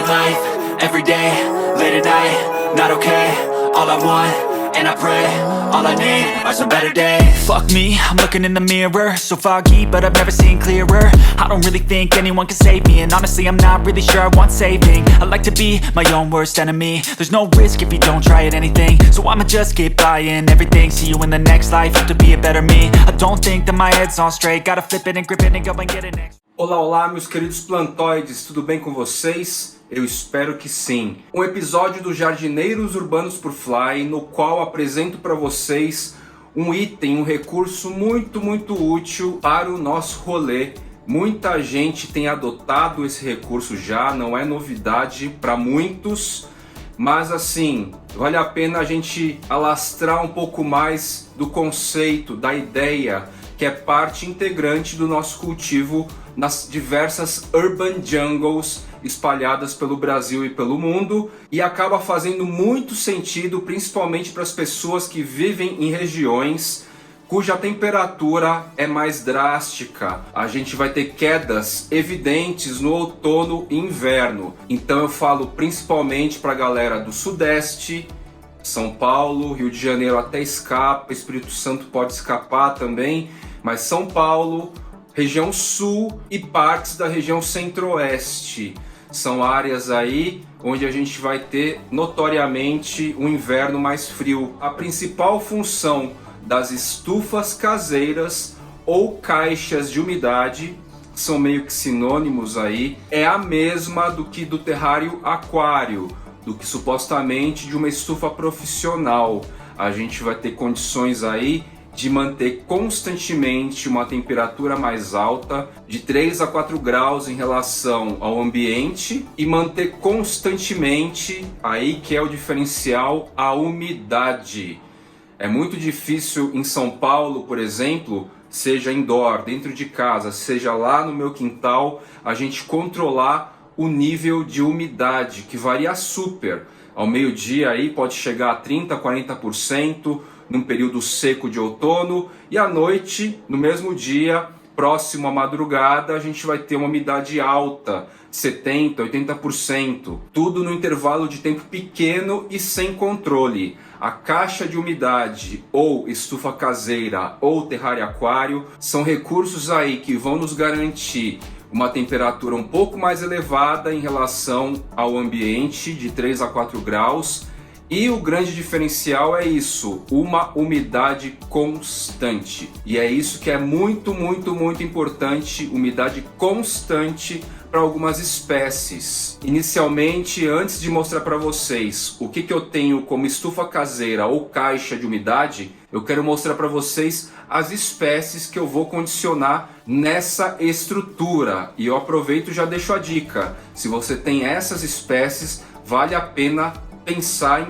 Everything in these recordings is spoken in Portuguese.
life, every day, late at night, not okay. All I want, and I pray, all I need are some better days. Fuck me, I'm looking in the mirror, so foggy, but I've never seen clearer. I don't really think anyone can save me, and honestly I'm not really sure I want saving. I like to be my own worst enemy. There's no risk if you don't try at anything, so I'ma just keep buying everything. See you in the next life, have to be a better me. I don't think that my head's on straight, gotta flip it and grip it and go and get it next. Olá, olá, meus queridos plantoides, tudo bem com vocês? Eu espero que sim. Um episódio do Jardineiros Urbanos por Fly, no qual apresento para vocês um item, um recurso muito útil para o nosso rolê. Muita gente tem adotado esse recurso já, não é novidade para muitos, mas assim, vale a pena a gente alastrar um pouco mais do conceito, da ideia, que é parte integrante do nosso cultivo nas diversas urban jungles espalhadas pelo Brasil e pelo mundo, e acaba fazendo muito sentido, principalmente para as pessoas que vivem em regiões cuja temperatura é mais drástica. A gente vai ter quedas evidentes no outono e inverno. Então eu falo principalmente para a galera do Sudeste, São Paulo, Rio de Janeiro até escapa, Espírito Santo pode escapar também, mas São Paulo, região sul e partes da região centro-oeste são áreas aí onde a gente vai ter notoriamente um inverno mais frio. A principal função das estufas caseiras ou caixas de umidade, são meio que sinônimos aí, é a mesma do que do terrário aquário, do que supostamente de uma estufa profissional. A gente vai ter condições aí de manter constantemente uma temperatura mais alta, de 3 a 4 graus em relação ao ambiente, e manter constantemente, aí que é o diferencial, a umidade. É muito difícil em São Paulo, por exemplo, seja indoor, dentro de casa, seja lá no meu quintal, a gente controlar o nível de umidade, que varia super. Ao meio-dia aí pode chegar a 30%, 40%, num período seco de outono, e à noite, no mesmo dia, próximo à madrugada, a gente vai ter uma umidade alta, 70%, 80%, tudo no intervalo de tempo pequeno e sem controle. A caixa de umidade, ou estufa caseira, ou terrário aquário, são recursos aí que vão nos garantir uma temperatura um pouco mais elevada em relação ao ambiente, de 3 a 4 graus, e o grande diferencial é isso, uma umidade constante. E é isso que é muito importante, umidade constante para algumas espécies. Inicialmente, antes de mostrar para vocês o que eu tenho como estufa caseira ou caixa de umidade, eu quero mostrar para vocês as espécies que eu vou condicionar nessa estrutura. E eu aproveito e já deixo a dica, se você tem essas espécies, vale a pena pensar em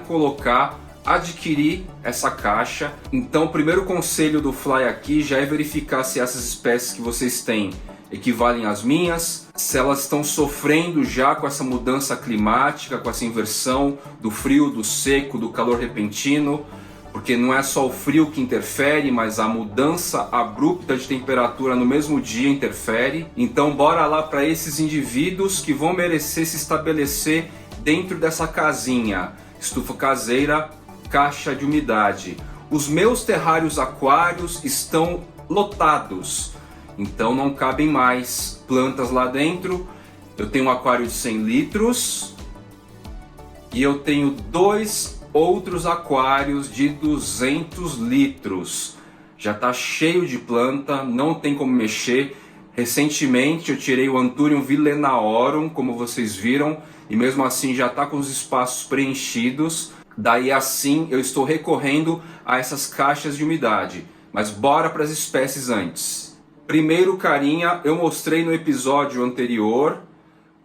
adquirir essa caixa. Então o primeiro conselho do Fly aqui já é verificar se essas espécies que vocês têm equivalem às minhas, se elas estão sofrendo já com essa mudança climática, com essa inversão do frio, do seco, do calor repentino, porque não é só o frio que interfere, mas a mudança abrupta de temperatura no mesmo dia interfere. Então bora lá para esses indivíduos que vão merecer se estabelecer dentro dessa casinha, estufa caseira, caixa de umidade. Os meus terrários aquários estão lotados, então não cabem mais plantas lá dentro. Eu tenho um aquário de 100 litros e eu tenho 2 outros aquários de 200 litros. Já está cheio de planta, não tem como mexer. Recentemente eu tirei o Anthurium villenaorum, como vocês viram, e mesmo assim já está com os espaços preenchidos. Daí assim eu estou recorrendo a essas caixas de umidade. Mas bora para as espécies antes. Primeiro carinha, eu mostrei no episódio anterior,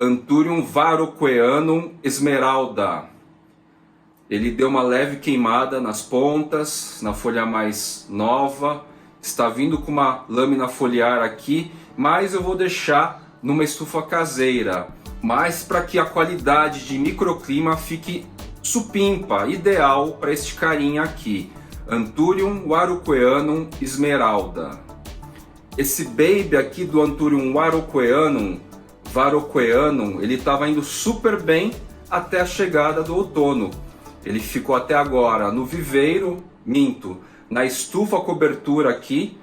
Anthurium varroqueanum esmeralda. Ele deu uma leve queimada nas pontas, na folha mais nova. Está vindo com uma lâmina foliar aqui, mas eu vou deixar numa estufa caseira. Mas para que a qualidade de microclima fique supimpa, ideal para este carinha aqui. Anthurium varroqueanum esmeralda. Esse baby aqui do Anthurium varroqueanum Varroqueanum, ele estava indo super bem até a chegada do outono. Ele ficou até agora no viveiro, na estufa cobertura aqui,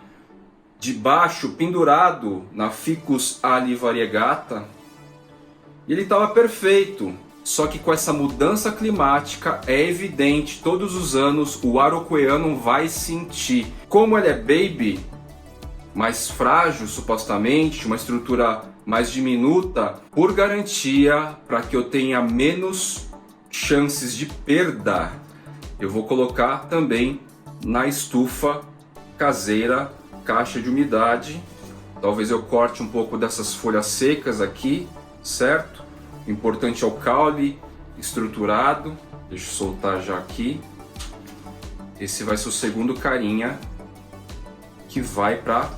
debaixo, pendurado na Ficus ali variegata. E ele estava perfeito. Só que com essa mudança climática é evidente, todos os anos o Varroqueanum vai sentir. Como ele é baby, mais frágil supostamente, uma estrutura mais diminuta, por garantia, para que eu tenha menos chances de perda, eu vou colocar também na estufa caseira, caixa de umidade. Talvez eu corte um pouco dessas folhas secas aqui, certo? O importante é o caule estruturado. Deixa eu soltar já aqui. Esse vai ser o segundo carinha que vai para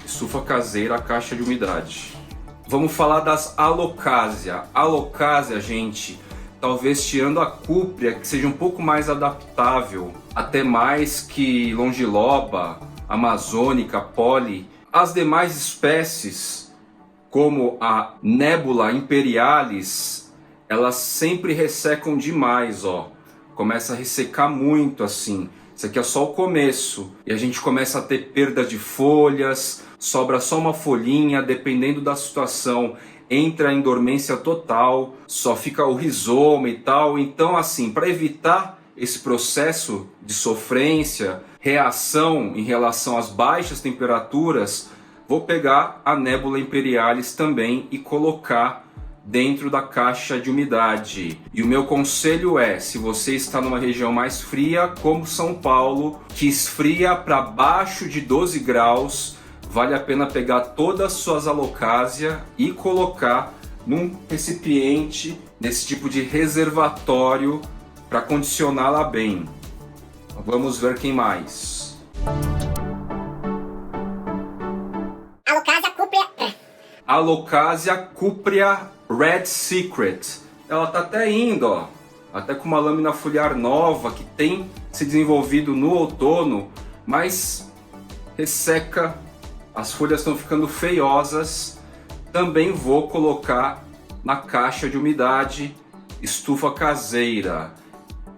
estufa caseira, caixa de umidade. Vamos falar das Alocasia. Alocasia, gente, talvez tirando a cúprea, que seja um pouco mais adaptável, até mais que longiloba, amazônica, poli. As demais espécies, como a Nebula imperialis, elas sempre ressecam demais, ó. Começa a ressecar muito assim. Isso aqui é só o começo. E a gente começa a ter perda de folhas, sobra só uma folhinha, dependendo da situação, entra em dormência total, só fica o rizoma e tal. Então, assim, para evitar esse processo de sofrência, reação em relação às baixas temperaturas, vou pegar a Nebula imperialis também e colocar dentro da caixa de umidade. E o meu conselho é, se você está numa região mais fria, como São Paulo, que esfria para baixo de 12 graus, vale a pena pegar todas as suas Alocasia e colocar num recipiente, nesse tipo de reservatório, para condicioná-la bem. Vamos ver quem mais. Alocasia cúprea. Alocasia cúprea Red Secret. Ela tá até indo, ó, até com uma lâmina foliar nova que tem se desenvolvido no outono, mas resseca, as folhas estão ficando feiosas. Também vou colocar na caixa de umidade, estufa caseira.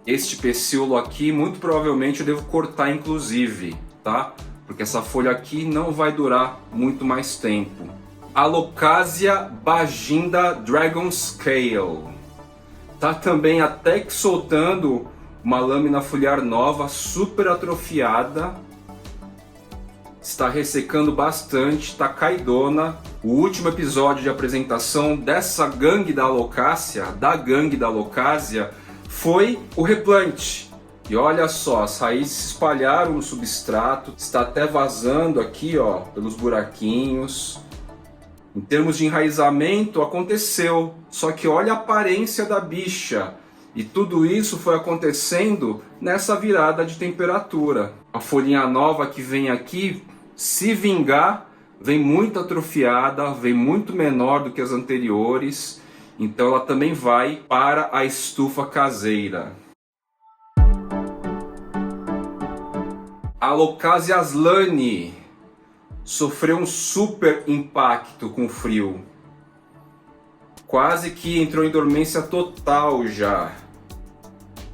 Este pecíolo aqui, muito provavelmente eu devo cortar inclusive, tá? Porque essa folha aqui não vai durar muito mais tempo. Alocasia baginda Dragon Scale. Tá também até que soltando uma lâmina foliar nova, super atrofiada. Está ressecando bastante, está caidona. O último episódio de apresentação dessa gangue da Alocasia, foi o replante. E olha só, as raízes se espalharam no substrato, está até vazando aqui, ó, pelos buraquinhos. Em termos de enraizamento, aconteceu, só que olha a aparência da bicha. E tudo isso foi acontecendo nessa virada de temperatura. A folhinha nova que vem aqui, se vingar, vem muito atrofiada, vem muito menor do que as anteriores. Então ela também vai para a estufa caseira. A Alocasia aslani sofreu um super impacto com o frio. Quase que entrou em dormência total já.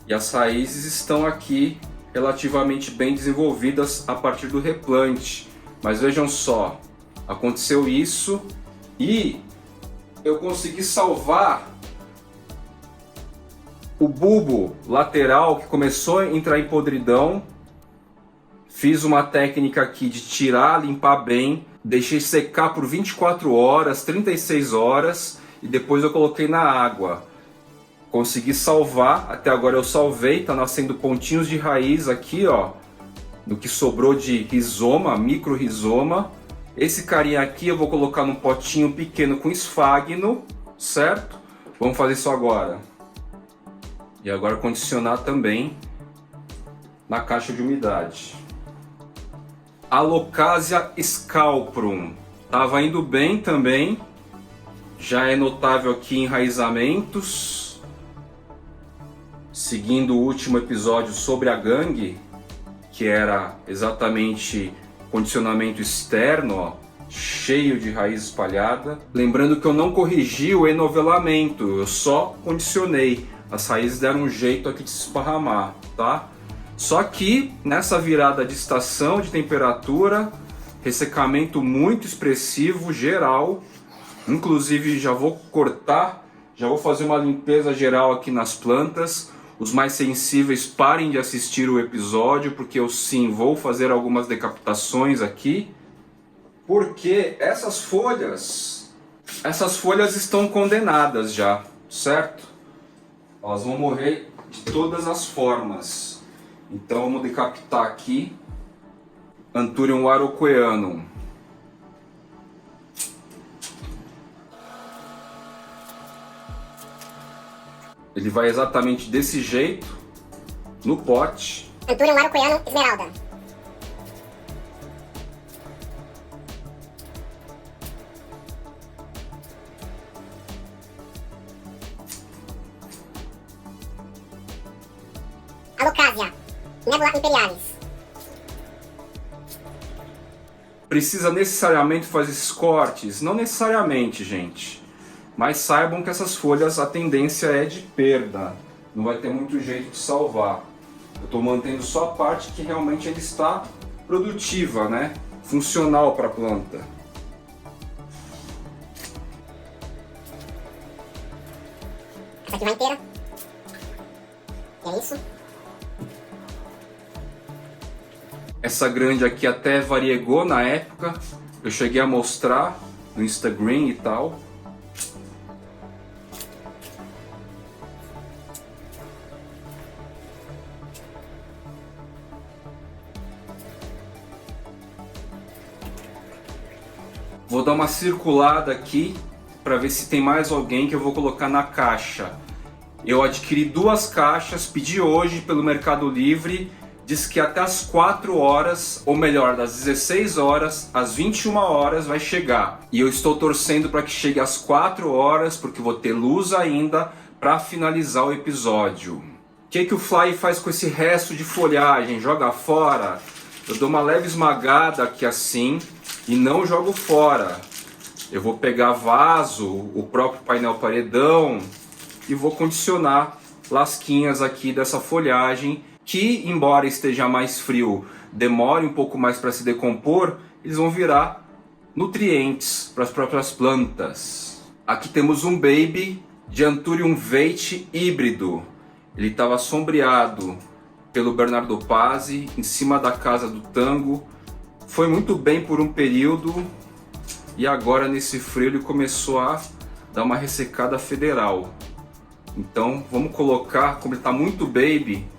E as raízes estão aqui relativamente bem desenvolvidas a partir do replante. Mas vejam só, aconteceu isso e eu consegui salvar o bulbo lateral que começou a entrar em podridão. Fiz uma técnica aqui de tirar, limpar bem, deixei secar por 24 horas, 36 horas e depois eu coloquei na água. Consegui salvar, até agora eu salvei, tá nascendo pontinhos de raiz aqui, ó, no que sobrou de rizoma, micro rizoma. Esse carinha aqui eu vou colocar num potinho pequeno com esfagno, certo? Vamos fazer isso agora. E agora condicionar também na caixa de umidade. Alocasia scalprum. Tava indo bem também. Já é notável aqui enraizamentos. Seguindo o último episódio sobre a gangue, que era exatamente condicionamento externo, ó, cheio de raiz espalhada. Lembrando que eu não corrigi o enovelamento, eu só condicionei. As raízes deram um jeito aqui de se esparramar, tá? Só que nessa virada de estação de temperatura, ressecamento muito expressivo, geral. Inclusive já vou cortar, já vou fazer uma limpeza geral aqui nas plantas. Os mais sensíveis parem de assistir o episódio, porque eu sim vou fazer algumas decapitações aqui. Porque essas folhas estão condenadas já, certo? Elas vão morrer de todas as formas. Então vamos decapitar aqui Anthurium araucoianum. Ele vai exatamente desse jeito no pote. Anthurium araucoianum esmeralda. Alocasia, Nebula imperialis. Precisa necessariamente fazer esses cortes? Não necessariamente, gente. Mas saibam que essas folhas a tendência é de perda. Não vai ter muito jeito de salvar. Eu estou mantendo só a parte que realmente ele está produtiva, né? Funcional para a planta. Essa aqui vai inteira. É isso. Essa grande aqui até variegou na época. Eu cheguei a mostrar no Instagram e tal. Vou dar uma circulada aqui para ver se tem mais alguém que eu vou colocar na caixa. Eu adquiri 2 caixas, pedi hoje pelo Mercado Livre. Diz que até as 4 horas, ou melhor, das 16 horas às 21 horas vai chegar. E eu estou torcendo para que chegue às 4 horas, porque vou ter luz ainda para finalizar o episódio. O que o Fly faz com esse resto de folhagem? Joga fora? Eu dou uma leve esmagada aqui assim e não jogo fora. Eu vou pegar vaso, o próprio painel paredão e vou condicionar lasquinhas aqui dessa folhagem que, embora esteja mais frio, demore um pouco mais para se decompor, eles vão virar nutrientes para as próprias plantas. Aqui temos um baby de Anthurium veite híbrido. Ele estava sombreado pelo Bernardo Pazzi, em cima da casa do Tango. Foi muito bem por um período e agora nesse frio ele começou a dar uma ressecada federal. Então vamos colocar, como ele está muito baby,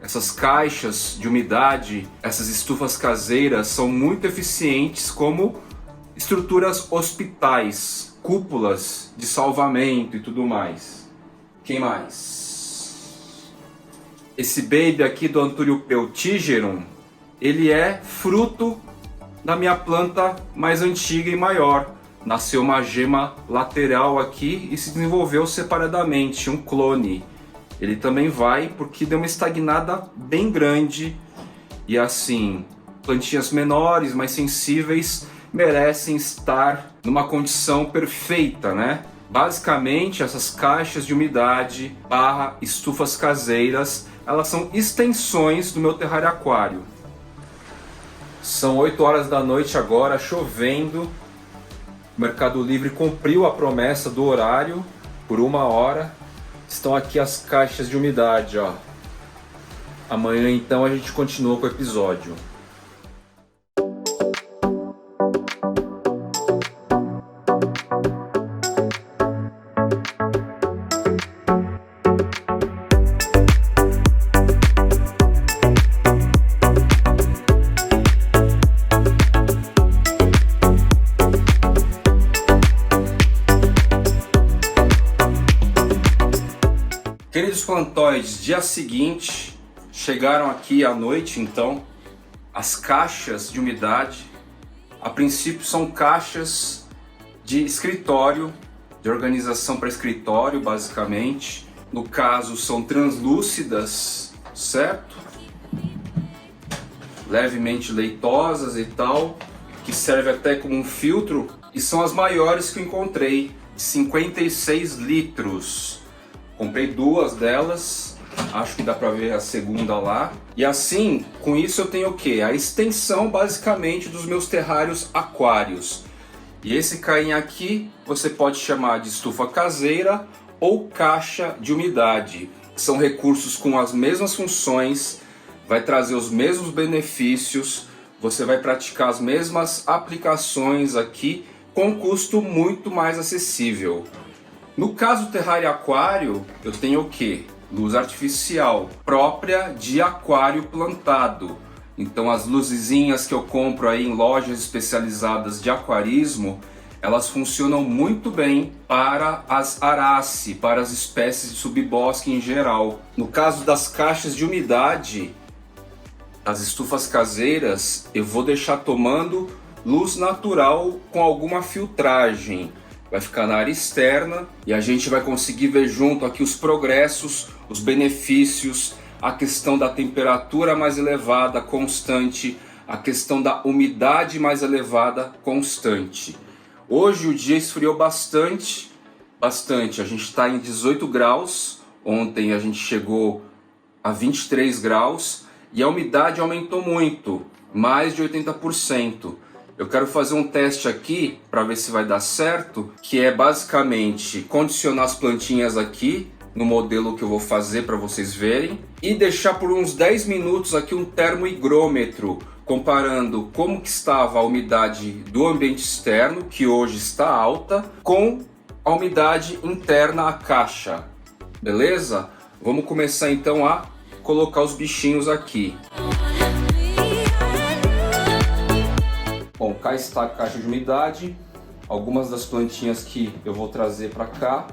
essas caixas de umidade, essas estufas caseiras são muito eficientes como estruturas hospitais, cúpulas de salvamento e tudo mais. Quem mais? Esse baby aqui do Anthurium peltigerum, ele é fruto da minha planta mais antiga e maior. Nasceu uma gema lateral aqui e se desenvolveu separadamente, um clone. Ele também vai porque deu uma estagnada bem grande e assim, plantinhas menores, mais sensíveis, merecem estar numa condição perfeita, né? Basicamente, essas caixas de umidade / estufas caseiras, elas são extensões do meu terrário aquário. São 8 horas da noite agora, chovendo. O Mercado Livre cumpriu a promessa do horário por 1 hora. Estão aqui as caixas de umidade, ó. Amanhã então a gente continua com o episódio. Queridos plantóides, dia seguinte, chegaram aqui à noite então as caixas de umidade. A princípio são caixas de escritório, de organização para escritório basicamente. No caso são translúcidas, certo? Levemente leitosas e tal. que serve até como um filtro, e são as maiores que eu encontrei, de 56 litros. Comprei duas delas, acho que dá pra ver a segunda lá. E assim, com isso eu tenho o quê? A extensão basicamente dos meus terrários aquários. E esse cainha aqui você pode chamar de estufa caseira ou caixa de umidade. São recursos com as mesmas funções, vai trazer os mesmos benefícios, você vai praticar as mesmas aplicações aqui com um custo muito mais acessível. No caso do terrário aquário, eu tenho o quê? Luz artificial, própria de aquário plantado. Então as luzezinhas que eu compro aí em lojas especializadas de aquarismo, elas funcionam muito bem para as arace, para as espécies de subbosque em geral. No caso das caixas de umidade, as estufas caseiras, eu vou deixar tomando luz natural com alguma filtragem. Vai ficar na área externa e a gente vai conseguir ver junto aqui os progressos, os benefícios, a questão da temperatura mais elevada, constante, a questão da umidade mais elevada, constante. Hoje o dia esfriou bastante. A gente está em 18 graus, ontem a gente chegou a 23 graus e a umidade aumentou muito, mais de 80%. Eu quero fazer um teste aqui para ver se vai dar certo, que é basicamente condicionar as plantinhas aqui no modelo que eu vou fazer para vocês verem e deixar por uns 10 minutos aqui um termohigrômetro comparando como que estava a umidade do ambiente externo, que hoje está alta, com a umidade interna à caixa. Beleza? Vamos começar então a colocar os bichinhos aqui. Bom, cá está a caixa de umidade, algumas das plantinhas que eu vou trazer para cá.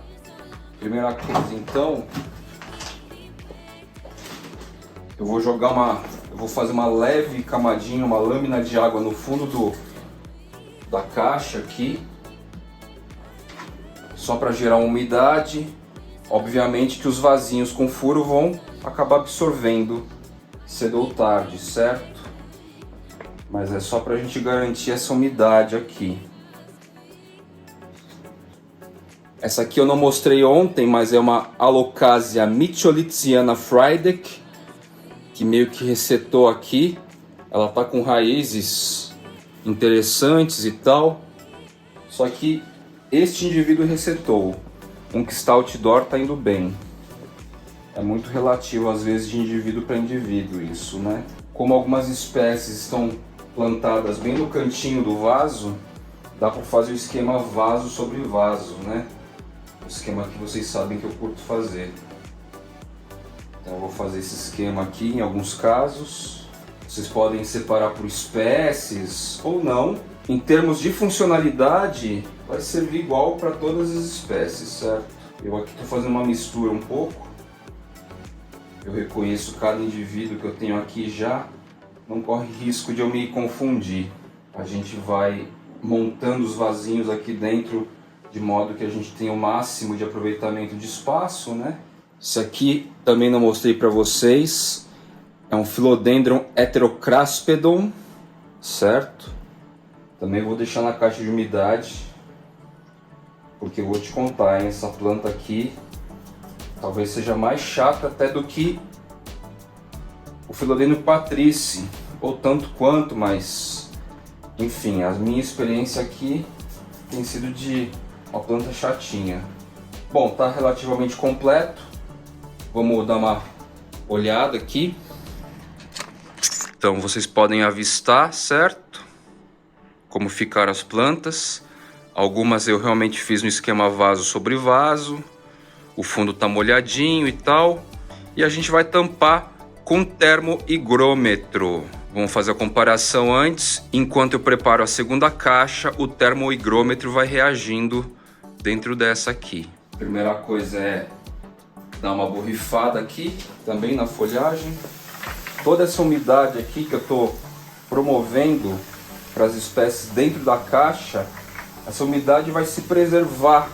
Primeira coisa, então, eu vou fazer uma leve camadinha, uma lâmina de água no fundo da caixa aqui, só para gerar uma umidade. Obviamente que os vasinhos com furo vão acabar absorvendo cedo ou tarde, certo? Mas é só para a gente garantir essa umidade aqui. Essa aqui eu não mostrei ontem, mas é uma Alocasia mitcholitziana Friedeck, que meio que resetou aqui. Ela tá com raízes interessantes e tal. Só que este indivíduo resetou. Um que está outdoor tá indo bem. É muito relativo às vezes de indivíduo para indivíduo isso, né? Como algumas espécies estão plantadas bem no cantinho do vaso, dá para fazer o esquema vaso sobre vaso, né? O esquema que vocês sabem que eu curto fazer. Então eu vou fazer esse esquema aqui em alguns casos. Vocês podem separar por espécies ou não. Em termos de funcionalidade, vai servir igual para todas as espécies, certo? Eu aqui estou fazendo uma mistura um pouco. Eu reconheço cada indivíduo que eu tenho aqui já. Não corre risco de eu me confundir. A gente vai montando os vasinhos aqui dentro de modo que a gente tenha o máximo de aproveitamento de espaço, né? Esse aqui também não mostrei para vocês. É um Philodendron heterocraspedon, certo? Também vou deixar na caixa de umidade, porque eu vou te contar, hein? Essa planta aqui talvez seja mais chata até do que o Philodendron patrice, ou tanto quanto, mas enfim, a minha experiência aqui tem sido de uma planta chatinha. Bom, tá relativamente completo. Vamos dar uma olhada aqui. Então vocês podem avistar, certo? Como ficaram as plantas. Algumas eu realmente fiz no esquema vaso sobre vaso. O fundo tá molhadinho e tal. E a gente vai tampar com termohigrômetro. Vamos fazer a comparação antes. Enquanto eu preparo a segunda caixa, o termohigrômetro vai reagindo dentro dessa aqui. Primeira coisa é dar uma borrifada aqui, também na folhagem. Toda essa umidade aqui que eu estou promovendo para as espécies dentro da caixa, essa umidade vai se preservar,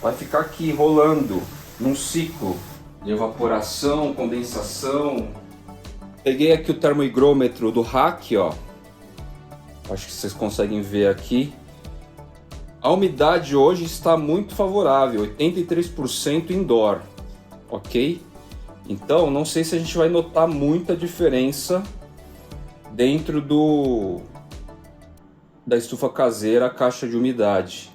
vai ficar aqui rolando num ciclo de evaporação, condensação. Peguei aqui o termohigrômetro do Hack, ó. Acho que vocês conseguem ver aqui. A umidade hoje está muito favorável, 83% indoor, ok? Então, não sei se a gente vai notar muita diferença dentro da estufa caseira, a caixa de umidade.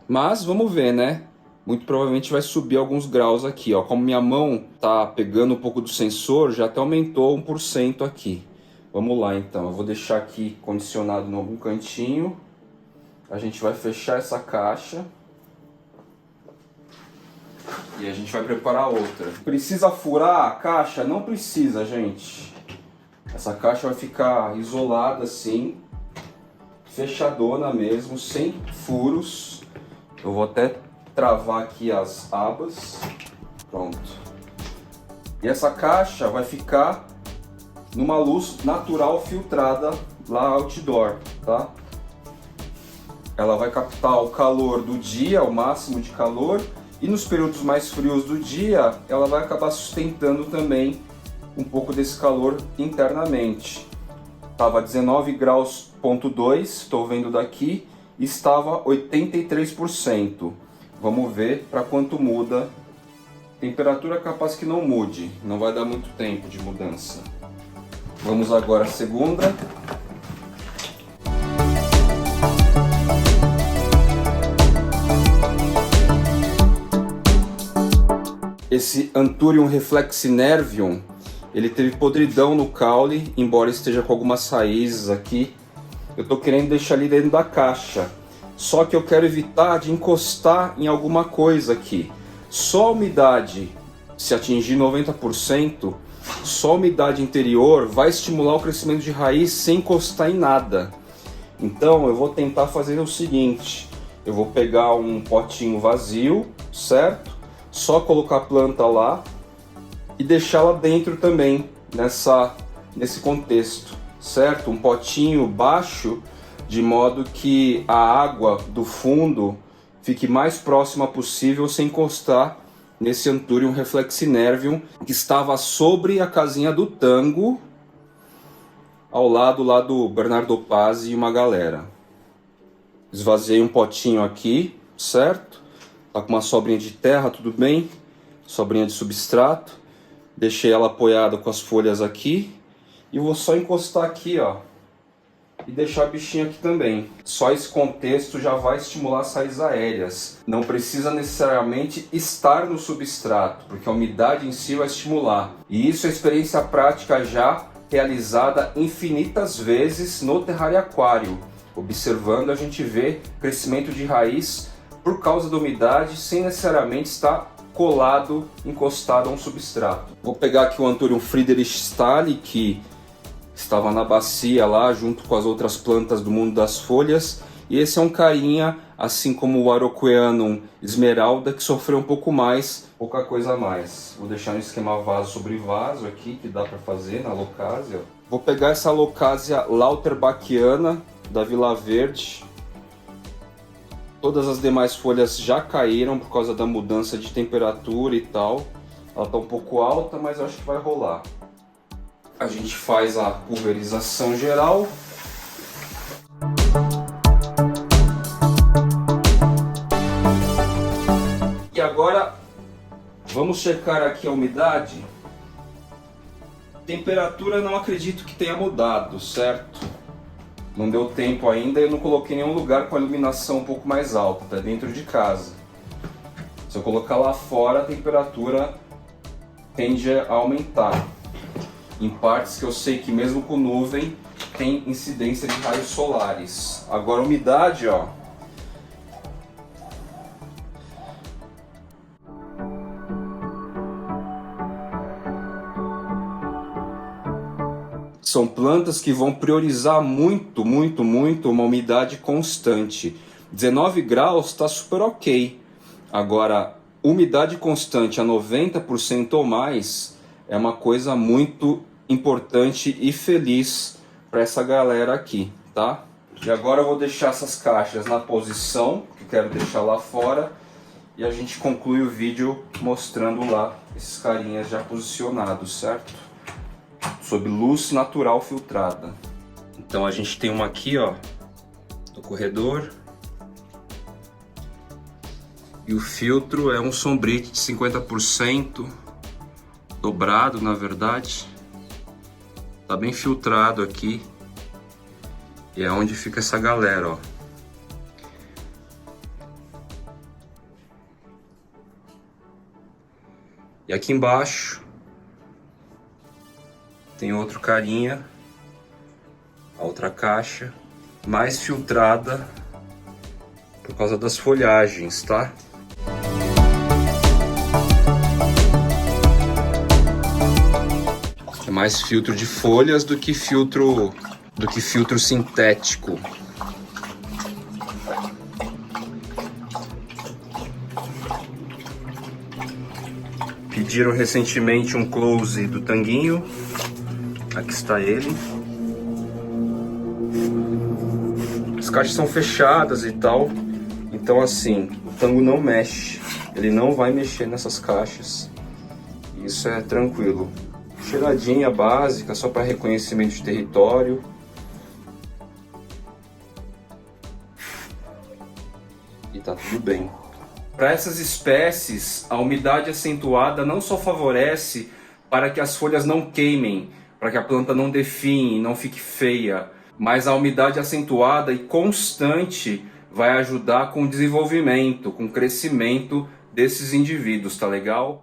Mas vamos ver, né? Muito provavelmente vai subir alguns graus aqui, ó. Como minha mão tá pegando um pouco do sensor, já até aumentou 1% aqui. Vamos lá então, eu vou deixar aqui condicionado em algum cantinho. A gente vai fechar essa caixa. E a gente vai preparar outra. Precisa furar a caixa? Não precisa, gente. Essa caixa vai ficar isolada assim, fechadona mesmo, sem furos. Eu vou até travar aqui as abas. Pronto. E essa caixa vai ficar numa luz natural filtrada lá outdoor, tá? Ela vai captar o calor do dia, o máximo de calor, e nos períodos mais frios do dia, ela vai acabar sustentando também um pouco desse calor internamente. Estava 19 graus, ponto 2, estou vendo daqui, e estava 83%. Vamos ver para quanto muda. Temperatura capaz que não mude, não vai dar muito tempo de mudança. Vamos agora à segunda. Esse Anthurium reflexinervium, ele teve podridão no caule, embora esteja com algumas raízes aqui. Eu estou querendo deixar ele dentro da caixa, só que eu quero evitar de encostar em alguma coisa aqui. Só a umidade, se atingir 90%, só a umidade interior vai estimular o crescimento de raiz sem encostar em nada. Então eu vou tentar fazer o seguinte, eu vou pegar um potinho vazio, certo? Só colocar a planta lá e deixá-la dentro também, nesse contexto, certo? Um potinho baixo, de modo que a água do fundo fique mais próxima possível sem encostar nesse Anthurium reflexinervium, que estava sobre a casinha do Tango, ao lado lá do Bernardo Pazzi e uma galera. Esvaziei um potinho aqui, certo? Tá com uma sobrinha de terra, tudo bem? Sobrinha de substrato. Deixei ela apoiada com as folhas aqui. E vou só encostar aqui, ó. E deixar a bichinha aqui também. Só esse contexto já vai estimular as raízes aéreas. Não precisa necessariamente estar no substrato, porque a umidade em si vai estimular. E isso é experiência prática já realizada infinitas vezes no terrário aquário. Observando, a gente vê crescimento de raiz por causa da umidade, sem necessariamente estar colado, encostado a um substrato. Vou pegar aqui o Anthurium Friedrichstahli, que estava na bacia lá, junto com as outras plantas do mundo das folhas. E esse é um carinha, assim como o Araucoianum esmeralda, que sofreu um pouco mais, pouca coisa a mais. Vou deixar no esquema vaso sobre vaso aqui, que dá para fazer na Alocasia. Vou pegar essa Alocasia Lauterbacchiana, da Vila Verde. Todas as demais folhas já caíram por causa da mudança de temperatura e tal. Ela está um pouco alta, mas eu acho que vai rolar. A gente faz a pulverização geral. E agora vamos checar aqui a umidade. Temperatura não acredito que tenha mudado, certo? Não deu tempo ainda e eu não coloquei em nenhum lugar com a iluminação um pouco mais alta, tá dentro de casa. Se eu colocar lá fora, a temperatura tende a aumentar. Em partes que eu sei que mesmo com nuvem tem incidência de raios solares. Agora a umidade, ó. São plantas que vão priorizar muito uma umidade constante. 19 graus está super ok. Agora, umidade constante a 90% ou mais é uma coisa muito importante e feliz para essa galera aqui, tá? E agora eu vou deixar essas caixas na posição que quero deixar lá fora e a gente conclui o vídeo mostrando lá esses carinhas já posicionados, certo? Sob luz natural filtrada. Então a gente tem uma aqui, ó, no corredor. E o filtro é um Sombrite de 50%, dobrado na verdade. Tá bem filtrado aqui. E é onde fica essa galera, ó. E aqui embaixo tem outro carinha, a outra caixa, mais filtrada por causa das folhagens, tá? É mais filtro de folhas do que filtro sintético. Pediram recentemente um close do tanguinho. Aqui está ele. As caixas são fechadas e tal. Então assim, o tango não mexe. Ele não vai mexer nessas caixas. Isso é tranquilo. Cheiradinha básica, só para reconhecimento de território. E tá tudo bem. Para essas espécies, a umidade acentuada não só favorece para que as folhas não queimem, para que a planta não definhe, não fique feia, mas a umidade acentuada e constante vai ajudar com o desenvolvimento, com o crescimento desses indivíduos, tá legal?